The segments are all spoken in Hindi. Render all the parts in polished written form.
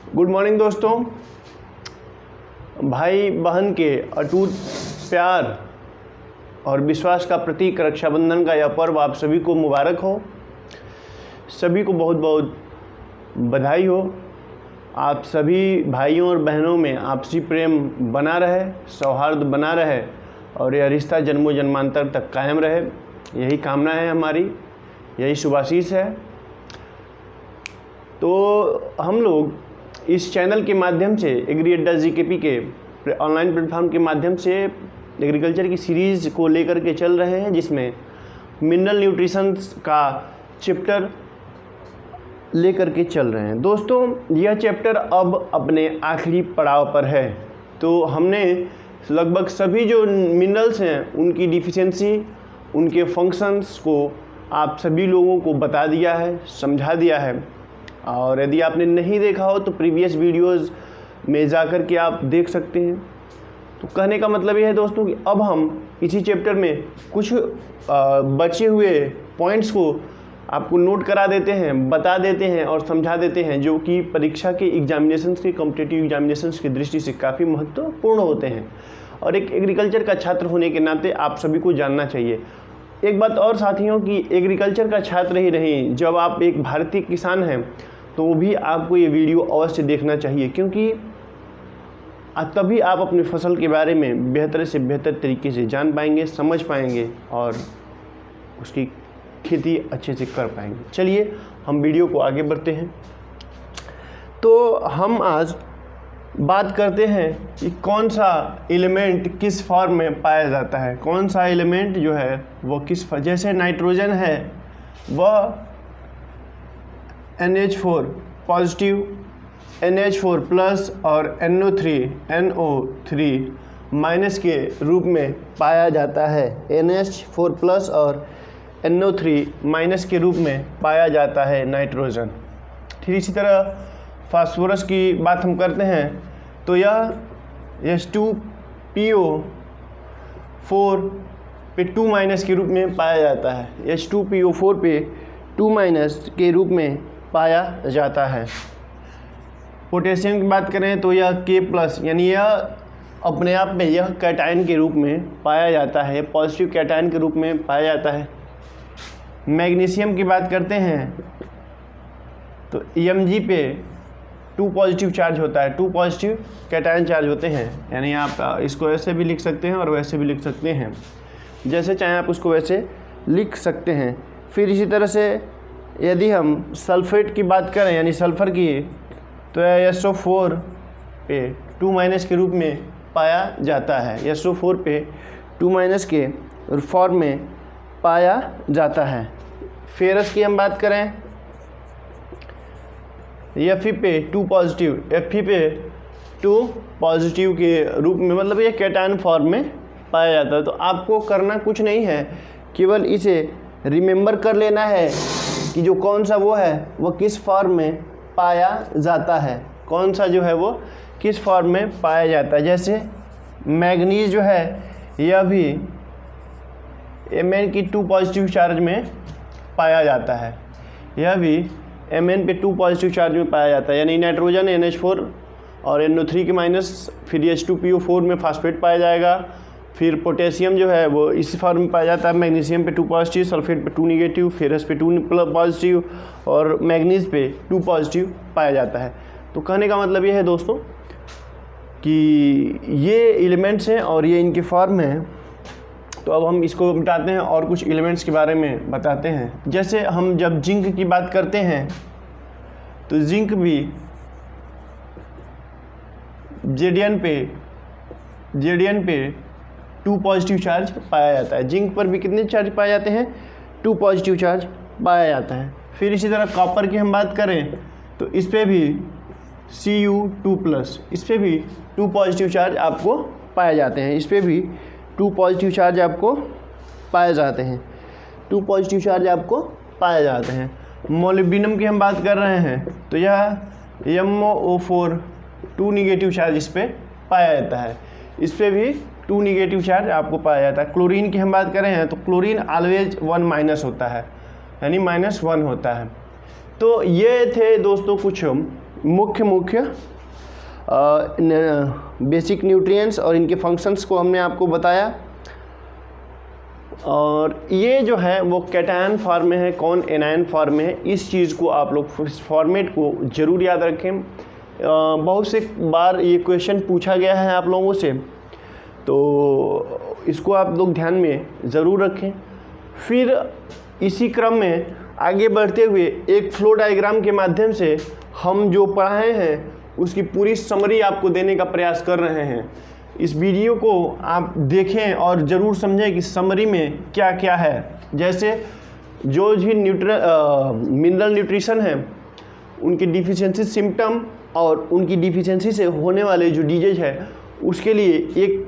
गुड मॉर्निंग दोस्तों। भाई बहन के अटूट प्यार और विश्वास का प्रतीक रक्षाबंधन का यह पर्व आप सभी को मुबारक हो। सभी को बहुत बहुत बधाई हो। आप सभी भाइयों और बहनों में आपसी प्रेम बना रहे, सौहार्द बना रहे और यह रिश्ता जन्मों जन्मांतर तक कायम रहे, यही कामना है हमारी, यही शुभाशीष है। तो हम लोग इस चैनल के माध्यम से एग्री अड्डा जीकेपी के ऑनलाइन प्लेटफॉर्म के माध्यम से एग्रीकल्चर की सीरीज़ को लेकर के चल रहे हैं, जिसमें मिनरल न्यूट्रिशन का चैप्टर लेकर के चल रहे हैं। दोस्तों, यह चैप्टर अब अपने आखिरी पड़ाव पर है। तो हमने लगभग सभी जो मिनरल्स हैं उनकी डिफिशियंसी, उनके फंक्शंस को आप सभी लोगों को बता दिया है, समझा दिया है। और यदि आपने नहीं देखा हो तो प्रीवियस वीडियोस में जाकर के आप देख सकते हैं। तो कहने का मतलब ये है दोस्तों कि अब हम इसी चैप्टर में कुछ बचे हुए पॉइंट्स को आपको नोट करा देते हैं, बता देते हैं और समझा देते हैं, जो कि परीक्षा के एग्जामिनेशंस के कॉम्पिटिटिव एग्जामिनेशंस की दृष्टि से काफ़ी महत्वपूर्ण होते हैं और एक एग्रीकल्चर का छात्र होने के नाते आप सभी को जानना चाहिए। एक बात और साथियों कि एग्रीकल्चर का छात्र ही नहीं, जब आप एक भारतीय किसान हैं तो भी आपको ये वीडियो अवश्य देखना चाहिए, क्योंकि तभी आप अपनी फसल के बारे में बेहतर से बेहतर तरीके से जान पाएंगे, समझ पाएंगे और उसकी खेती अच्छे से कर पाएंगे। चलिए हम वीडियो को आगे बढ़ते हैं। तो हम आज बात करते हैं कि कौन सा एलिमेंट किस फॉर्म में पाया जाता है, कौन सा एलिमेंट जो है वो किस, जैसे नाइट्रोजन है वह NH4 पॉजिटिव, NH4 प्लस और NO3 माइनस के रूप में पाया जाता है। NH4 प्लस और NO3 माइनस के रूप में पाया जाता है नाइट्रोजन। ठीक इसी तरह फास्फोरस की बात हम करते हैं तो यह H2PO4 पे 2 माइनस के रूप में पाया जाता है। H2PO4 पे 2 माइनस के रूप में पाया जाता है। पोटेशियम की बात करें तो यह K प्लस, यानी यह अपने आप में यह कैटायन के रूप में पाया जाता है, पॉजिटिव कैटायन के रूप में पाया जाता है। मैग्नीशियम की बात करते हैं तो Mg पे 2 पॉजिटिव चार्ज होता है, 2 पॉजिटिव कैटायन चार्ज होते हैं, यानी आप इसको ऐसे भी लिख सकते हैं और वैसे भी लिख सकते हैं, जैसे चाहें आप उसको वैसे लिख सकते हैं। फिर इसी तरह से यदि हम सल्फेट की बात करें, यानी सल्फ़र की, तो SO4 पे 2 माइनस के रूप में पाया जाता है। SO4 पे 2 माइनस के फॉर्म में पाया जाता है। फेरस की हम बात करें, Fe पे 2 पॉजिटिव, Fe पे 2 पॉजिटिव के रूप में, मतलब ये कैटायन फॉर्म में पाया जाता है। तो आपको करना कुछ नहीं है, केवल इसे रिमेंबर कर लेना है कि जो कौन सा वो है वो किस फॉर्म में पाया जाता है, कौन सा जो है वो किस फॉर्म में पाया जाता है। जैसे मैग्नीज जो है यह भी Mn की 2 पॉजिटिव चार्ज में पाया जाता है, यह भी Mn पे 2 पॉजिटिव चार्ज में पाया जाता है, यानी नाइट्रोजन NH4 और NO3 के माइनस, फिर H2PO4 में फास्फेट पाया जाएगा। फिर पोटेशियम जो है वो इस फॉर्म में पाया जाता है, मैग्नीशियम पे 2 पॉजिटिव, सल्फेट पे 2 निगेटिव, फेरस पे 2 पॉजिटिव और मैग्नीज पे 2 पॉजिटिव पाया जाता है। तो कहने का मतलब ये है दोस्तों कि ये एलिमेंट्स हैं और ये इनके फॉर्म हैं। तो अब हम इसको बताते हैं और कुछ एलिमेंट्स के बारे में बताते हैं। जैसे हम जब जिंक की बात करते हैं तो जिंक भी जेडियन पे 2 पॉजिटिव चार्ज पाया जाता है। जिंक पर भी कितने चार्ज पाए जाते हैं? 2 पॉजिटिव चार्ज पाया जाता है। फिर इसी तरह कॉपर की हम बात करें तो इस पर भी Cu2+, इस पर भी 2 पॉजिटिव चार्ज आपको पाए जाते हैं, इस पर भी 2 पॉजिटिव चार्ज आपको पाए जाते हैं, 2 पॉजिटिव चार्ज आपको पाए जाते हैं। मोलिब्डेनम की हम बात कर रहे हैं तो यह MoO4 2 निगेटिव चार्ज इस पर पाया जाता है, इस पर भी 2 निगेटिव चार्ज आपको पाया जाता है। क्लोरीन की हम बात करें हैं तो क्लोरीन ऑलवेज 1 माइनस होता है, यानी -1 होता है। तो ये थे दोस्तों कुछ मुख्य बेसिक न्यूट्रिएंट्स और इनके फंक्शंस को हमने आपको बताया। और ये जो है वो कैटायन फॉर्म में है, कौन एनायन फॉर्म में है। इस चीज़ को आप लोग इस फॉर्मेट को ज़रूर याद रखें। बहुत से बार ये क्वेश्चन पूछा गया है आप लोगों से, तो इसको आप लोग ध्यान में ज़रूर रखें। फिर इसी क्रम में आगे बढ़ते हुए एक फ्लो डायग्राम के माध्यम से हम जो पढ़ाए हैं उसकी पूरी समरी आपको देने का प्रयास कर रहे हैं। इस वीडियो को आप देखें और ज़रूर समझें कि समरी में क्या क्या है। जैसे जो भी मिनरल न्यूट्रिशन है, उनकी डिफिशियंसी सिम्टम और उनकी डिफिशियंसी से होने वाले जो डिजीज है उसके लिए एक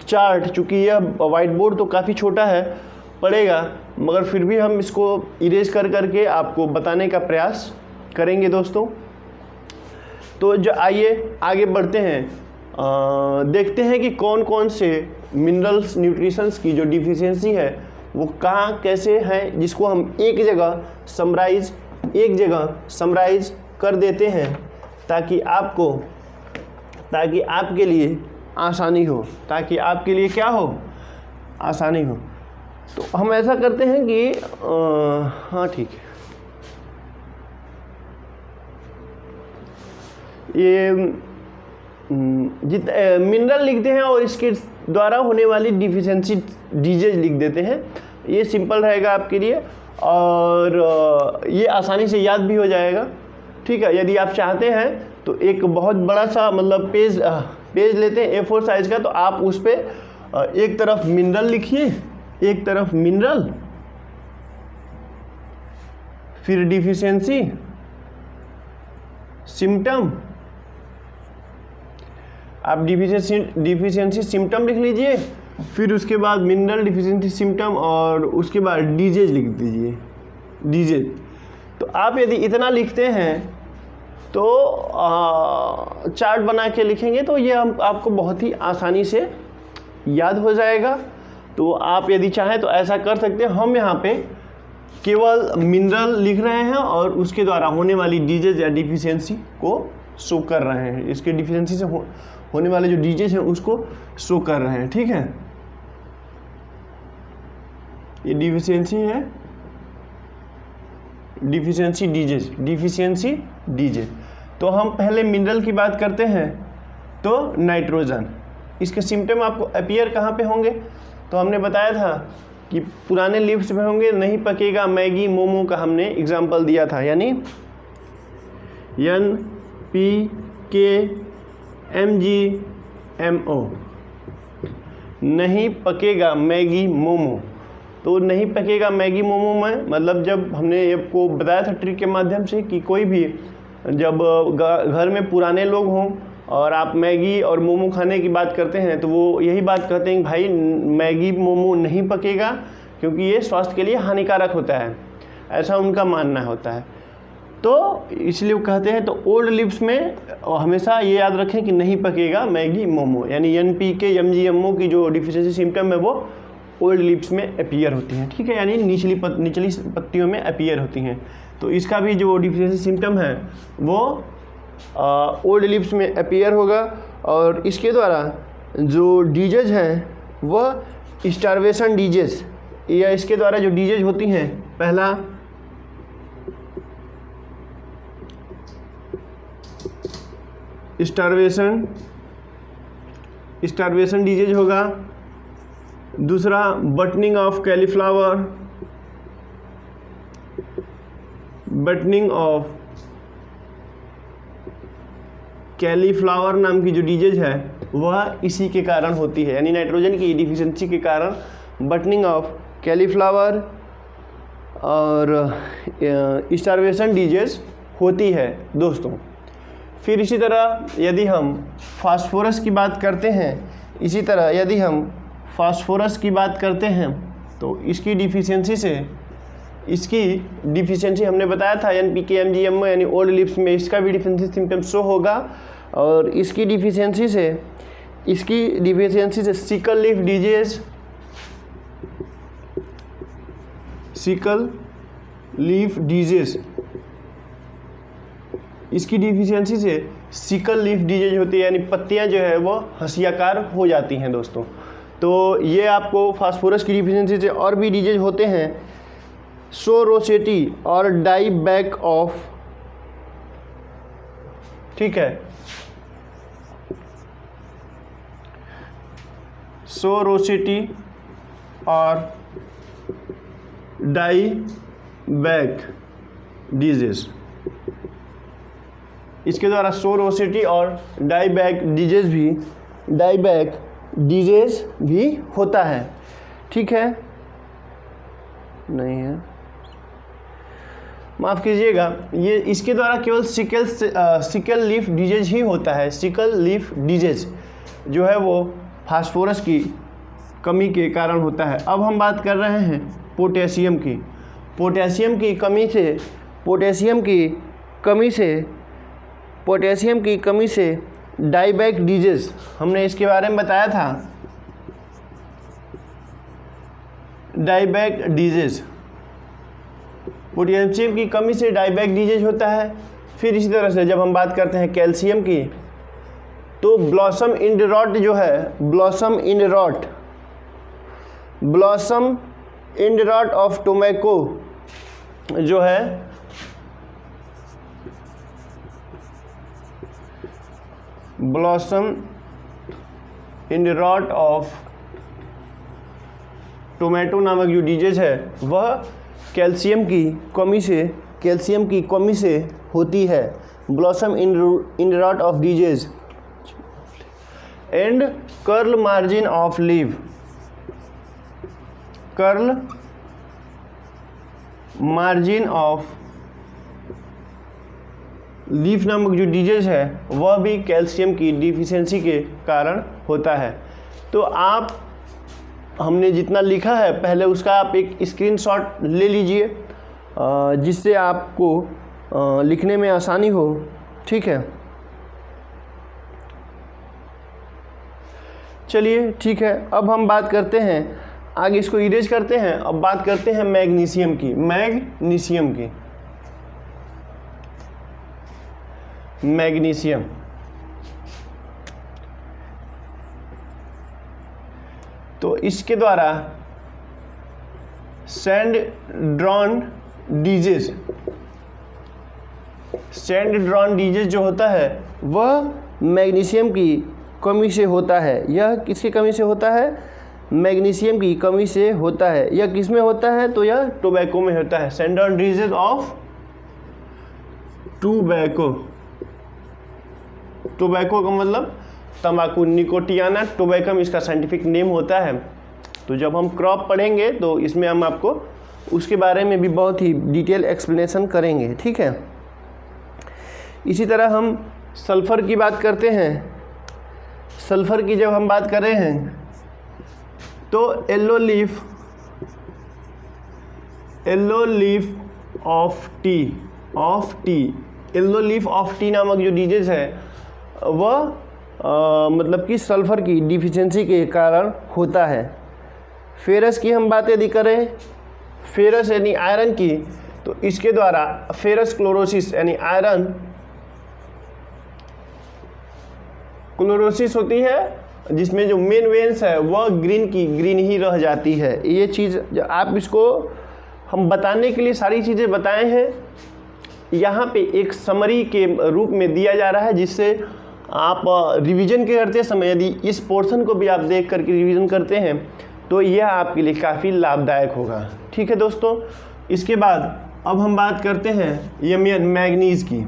चार्ट, चूँकि यह वाइट बोर्ड तो काफ़ी छोटा है पड़ेगा, मगर फिर भी हम इसको इरेज कर करके आपको बताने का प्रयास करेंगे दोस्तों। तो जो आइए आगे बढ़ते हैं, देखते हैं कि कौन कौन से मिनरल्स न्यूट्रिशंस की जो डिफिशियंसी है वो कहाँ कैसे है, जिसको हम एक जगह समराइज कर देते हैं ताकि आपके लिए आसानी हो, ताकि आपके लिए क्या हो, आसानी हो। तो हम ऐसा करते हैं कि हाँ ठीक है, ये मिनरल लिखते हैं और इसके द्वारा होने वाली डिफिशियंसी डिजीज लिख देते हैं। ये सिंपल रहेगा आपके लिए और ये आसानी से याद भी हो जाएगा। ठीक है, यदि आप चाहते हैं तो एक बहुत बड़ा सा मतलब पेज लेते हैं A4 साइज का, तो आप उस पर एक तरफ मिनरल लिखिए, एक तरफ मिनरल, फिर डिफिशियंसी सिम्टम, आप डिफिशियंसी सिम्टम लिख लीजिए, फिर उसके बाद मिनरल डिफिशियंसी सिम्टम और उसके बाद डिजीज लिख दीजिए, डिजीज। तो आप यदि इतना लिखते हैं तो चार्ट बना के लिखेंगे तो ये हम आपको बहुत ही आसानी से याद हो जाएगा। तो आप यदि चाहें तो ऐसा कर सकते हैं। हम यहाँ पे केवल मिनरल लिख रहे हैं और उसके द्वारा होने वाली डिजीज या डिफिशियंसी को शो कर रहे हैं, इसके डिफिशियंसी से होने वाले जो डिजीज हैं उसको शो कर रहे हैं। ठीक है, ये डिफिशियंसी है, डिफिशियंसी डिजीज। तो हम पहले मिनरल की बात करते हैं। तो नाइट्रोजन, इसके सिम्टम आपको अपीयर कहाँ पे होंगे, तो हमने बताया था कि पुराने लीव्स में होंगे। नहीं पकेगा मैगी मोमो का हमने एग्जाम्पल दिया था, यानी NPKMgMO, नहीं पकेगा मैगी मोमो। तो नहीं पकेगा मैगी मोमो में मतलब जब हमने आपको बताया था ट्रिक के माध्यम से कि कोई भी जब घर में पुराने लोग हों और आप मैगी और मोमो खाने की बात करते हैं तो वो यही बात कहते हैं कि भाई मैगी मोमो नहीं पकेगा क्योंकि ये स्वास्थ्य के लिए हानिकारक होता है, ऐसा उनका मानना होता है। तो इसलिए वो कहते हैं। तो ओल्ड लिप्स में हमेशा ये याद रखें कि नहीं पकेगा मैगी मोमो, यानी NPKMgMO की जो डिफिशियंसी सिम्टम है वो ओल्ड लिप्स में अपीयर होती हैं। ठीक है, यानी निचली पत्तियों में अपीयर होती हैं। तो इसका भी जो डिफिशियंसी सिम्टम है वो ओल्ड लिप्स में अपीयर होगा और इसके द्वारा जो डिजीज हैं वह स्टार्वेशन डिजीज, या इसके द्वारा जो डिजीज होती हैं, पहला स्टार्वेशन डिजीज होगा, दूसरा बटनिंग ऑफ कैलीफ्लावर, नाम की जो डिजीज है वह इसी के कारण होती है, यानी नाइट्रोजन की डिफिशियंसी के कारण बटनिंग ऑफ कैलीफ्लावर और स्टार्वेशन डिजीज होती है दोस्तों। फिर इसी तरह यदि हम फास्फोरस की बात करते हैं, तो इसकी डिफिशियंसी हमने बताया था NPKMgMO यानी ओल्ड लिप्स में इसका भी डिफिशियंसी सिम्टम शो होगा और इसकी डिफिशियंसी से सिकल लीफ डिजीज इसकी डिफिशियंसी से सिकल लीफ डिजीज होती है, यानी पत्तियां जो है वो हंसियाकार हो जाती हैं दोस्तों। तो ये आपको फास्फोरस की डिफिशियंसी से और भी डिजीज होते हैं, सो रोसेटी और डाई बैक ऑफ, ठीक है, सो रोसेटी और डाई बैक डिजीज, इसके द्वारा सो रोसेटी और डाई बैक डिजीज भी होता है, ठीक है, नहीं है, माफ़ कीजिएगा, ये इसके द्वारा केवल सिकल लीफ डिजीज ही होता है। सिकल लीफ डिजीज जो है वो फास्फोरस की कमी के कारण होता है। अब हम बात कर रहे हैं पोटेशियम की। पोटेशियम की कमी से डाईबैक डिजीज, हमने इसके बारे में बताया था, डाईबैक डिजीज, पोटेशियम की कमी से डाईबैक डिजीज होता है। फिर इसी तरह से जब हम बात करते हैं कैल्शियम की, तो ब्लॉसम इंड रॉट जो है, blossom end rot of tobacco जो है, blossom end rot of tomato नामक जो डिजीज है वह कैल्शियम की कमी से होती है। Blossom end rot of disease and curl margin of leaf, curl margin of leaf नामक जो डिजीज है वह भी कैल्शियम की डिफिशियंसी के कारण होता है। तो आप, हमने जितना लिखा है पहले उसका आप एक स्क्रीनशॉट ले लीजिए, जिससे आपको लिखने में आसानी हो, ठीक है। चलिए ठीक है, अब हम बात करते हैं आगे, इसको इरेज करते हैं। अब बात करते हैं मैग्नीशियम की। मैग्नीशियम तो इसके द्वारा सैंड ड्रॉन डिजीज जो होता है वह मैग्नीशियम की कमी से होता है। यह किसकी कमी से होता है? मैग्नीशियम की कमी से होता है। यह किस में होता है? तो यह टोबैको में होता है। Sand drawn disease of tobacco का मतलब तंबाकू, निकोटियाना टोबैकम इसका साइंटिफिक नेम होता है। तो जब हम क्रॉप पढ़ेंगे तो इसमें हम आपको उसके बारे में भी बहुत ही डिटेल एक्सप्लेनेशन करेंगे, ठीक है। इसी तरह हम सल्फ़र की बात करते हैं। सल्फ़र की जब हम बात कर रहे हैं तो येलो लीफ ऑफ टी नामक जो डिजीज है वह मतलब कि सल्फ़र की डिफिशियंसी के कारण होता है। फेरस की हम बात यदि करें, फेरस यानी आयरन की, तो इसके द्वारा फेरस क्लोरोसिस यानी आयरन क्लोरोसिस होती है, जिसमें जो मेन वेन्स है वह ग्रीन ही रह जाती है। ये चीज़ आप इसको हम बताने के लिए सारी चीज़ें बताए हैं, यहाँ पे एक समरी के रूप में दिया जा रहा है, जिससे आप रिवीजन करते समय यदि इस पोर्शन को भी आप देख करके रिवीजन करते हैं तो यह आपके लिए काफ़ी लाभदायक होगा, ठीक है दोस्तों। इसके बाद अब हम बात करते हैं ये मैग्नीज़ की।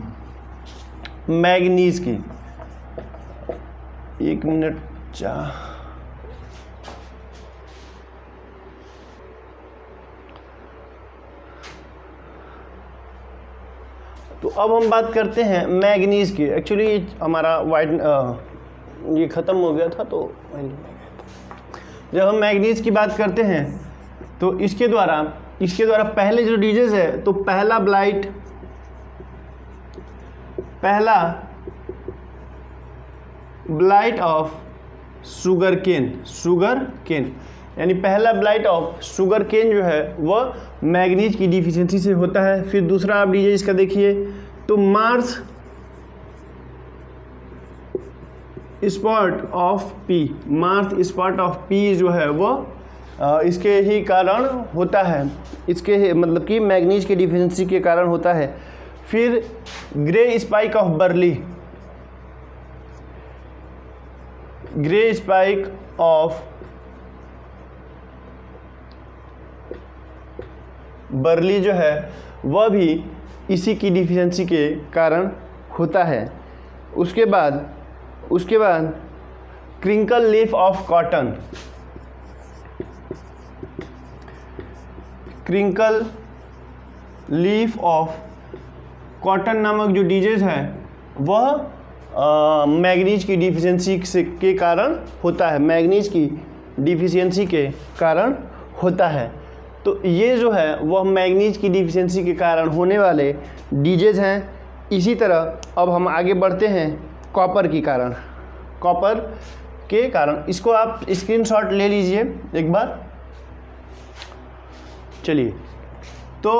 एक मिनट तो अब हम बात करते हैं मैग्नीज़ की। एक्चुअली हमारा ये ख़त्म हो गया था, तो जब हम मैग्नीज़ की बात करते हैं तो इसके द्वारा पहले जो डिजीज है, तो पहला ब्लाइट ऑफ शुगर केन यानी पहला ब्लाइट ऑफ शुगर केन जो है वह मैग्नीज की डिफिशियंसी से होता है। फिर दूसरा आप डिजीज का देखिए तो spot of P, Mars spot of P जो है वो इसके ही कारण होता है, इसके मतलब कि मैग्नीज की डिफिशिएंसी के कारण होता है। फिर grey spike of barley, grey spike of barley जो है वह भी इसी की डिफिशिएंसी के कारण होता है। उसके बाद crinkle leaf of cotton, crinkle leaf of cotton नामक जो डिजीज है वह मैग्नीज की डिफिशिएंसी के कारण होता है, मैग्नीज की डिफिशिएंसी के कारण होता है। तो ये जो है वह मैग्नीज की डिफिशिएंसी के कारण होने वाले डिजीज हैं। इसी तरह अब हम आगे बढ़ते हैं कॉपर के कारण, कॉपर के कारण। इसको आप स्क्रीनशॉट ले लीजिए एक बार। चलिए, तो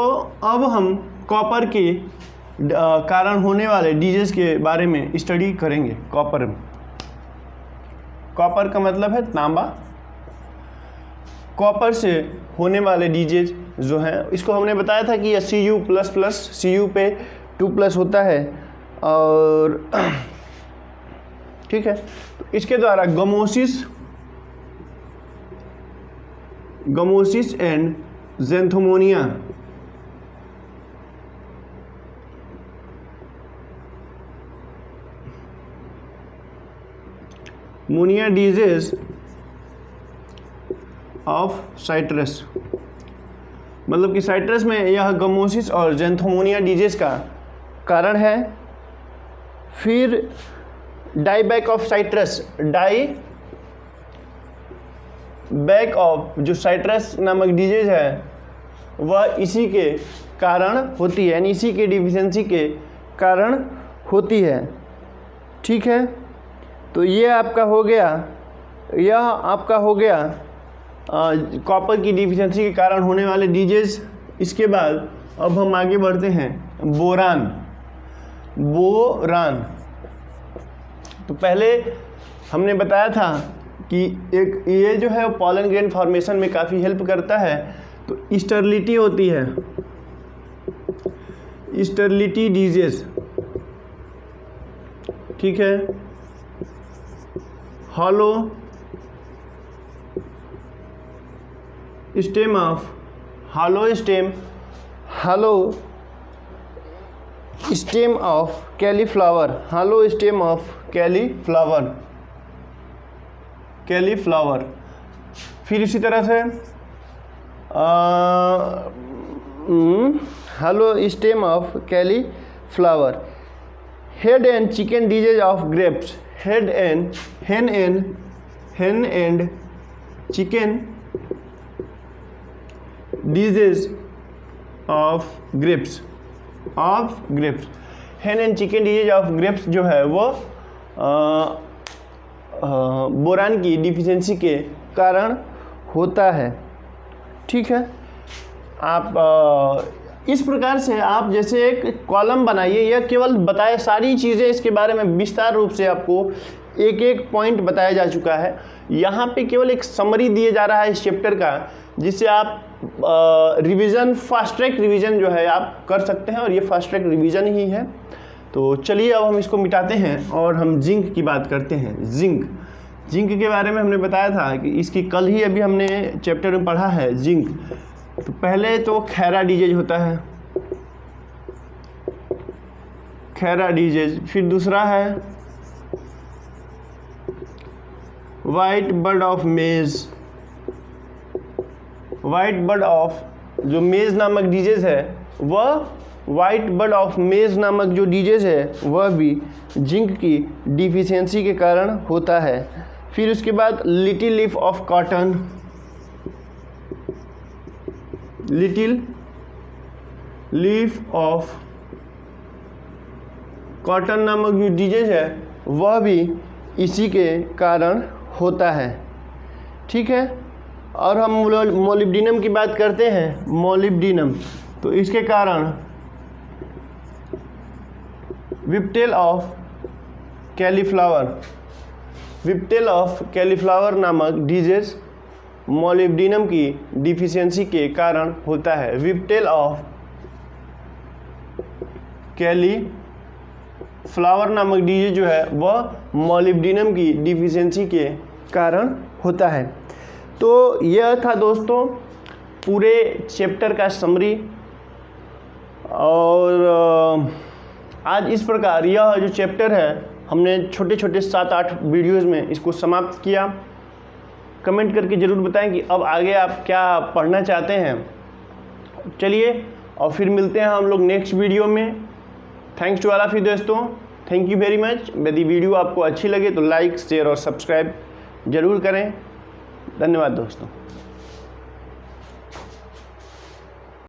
अब हम कॉपर के कारण होने वाले डिजीज के बारे में स्टडी करेंगे। कॉपर का मतलब है तांबा। कॉपर से होने वाले डिजीज जो हैं, इसको हमने बताया था कि Cu++, Cu पे 2+ होता है और ठीक है। तो इसके द्वारा गमोसिस एंड ज़ैंथोमोनिया, मोनिया डिजीज ऑफ साइट्रस, मतलब कि साइट्रस में यह गमोसिस और ज़ैंथोमोनिया डिजीज का कारण है। फिर dieback of citrus, dieback of जो साइट्रस नामक डिजीज है वह इसी के कारण होती है, यानी इसी के डिफिशिएंसी के कारण होती है। ठीक है, तो ये आपका हो गया, यह आपका हो गया कॉपर की डिफिशिएंसी के कारण होने वाले डिजीज। इसके बाद अब हम आगे बढ़ते हैं बोरान। तो पहले हमने बताया था कि एक ये जो है पॉलन ग्रेन फॉर्मेशन में काफ़ी हेल्प करता है। तो स्टर्लिटी होती है, स्टर्लिटी डिजीज, ठीक है। Hollow stem of cauliflower, cauliflower. फिर इसी तरह से hollow stem of cauliflower. Hen and chicken disease of grapes, hen and chicken disease of grapes, hen and chicken disease of grapes जो है वो बोरान की डिफिशिएंसी के कारण होता है। ठीक है, आप इस प्रकार से आप जैसे एक कॉलम बनाइए, यह केवल बताए सारी चीज़ें इसके बारे में विस्तार रूप से आपको एक एक पॉइंट बताया जा चुका है। यहाँ पे केवल एक समरी दिया जा रहा है इस चैप्टर का, जिससे आप रिवीजन, फास्ट ट्रैक रिवीजन जो है आप कर सकते हैं, और ये फास्ट ट्रैक रिवीजन ही है। तो चलिए अब हम इसको मिटाते हैं और हम जिंक की बात करते हैं। जिंक के बारे में हमने बताया था कि इसकी कल ही अभी हमने चैप्टर में पढ़ा है जिंक। तो पहले तो खैरा डिजीज होता है, खैरा डिजीज। फिर दूसरा है white bud of maize, white bud of जो मेज नामक डिजीज है वह, वाइट बड ऑफ मेज नामक जो डिजीज है वह भी जिंक की डिफिशियंसी के कारण होता है। फिर उसके बाद little leaf of cotton, little leaf of cotton नामक जो डिजीज है वह भी इसी के कारण होता है। ठीक है, और हम मोलिब्डिनम की बात करते हैं, मोलिब्डिनम। तो इसके कारण विप्टेल ऑफ कैलीफ्लावर, विप्टेल ऑफ कैलीफ्लावर नामक डिजीज मोलिब्डेनम की डिफिशियंसी के कारण होता है। विप्टेल ऑफ कैलीफ्लावर नामक डिजीज जो है वह मोलिब्डेनम की डिफिशियंसी के कारण होता है। तो यह था दोस्तों पूरे चैप्टर का समरी। और आज इस प्रकार यह जो चैप्टर है हमने छोटे छोटे 7-8 वीडियोस में इसको समाप्त किया। कमेंट करके ज़रूर बताएं कि अब आगे आप क्या पढ़ना चाहते हैं। चलिए और फिर मिलते हैं हम लोग नेक्स्ट वीडियो में। Thanks to all of you दोस्तों, थैंक यू वेरी मच। यदि वीडियो आपको अच्छी लगे तो लाइक शेयर और सब्सक्राइब ज़रूर करें। धन्यवाद दोस्तों।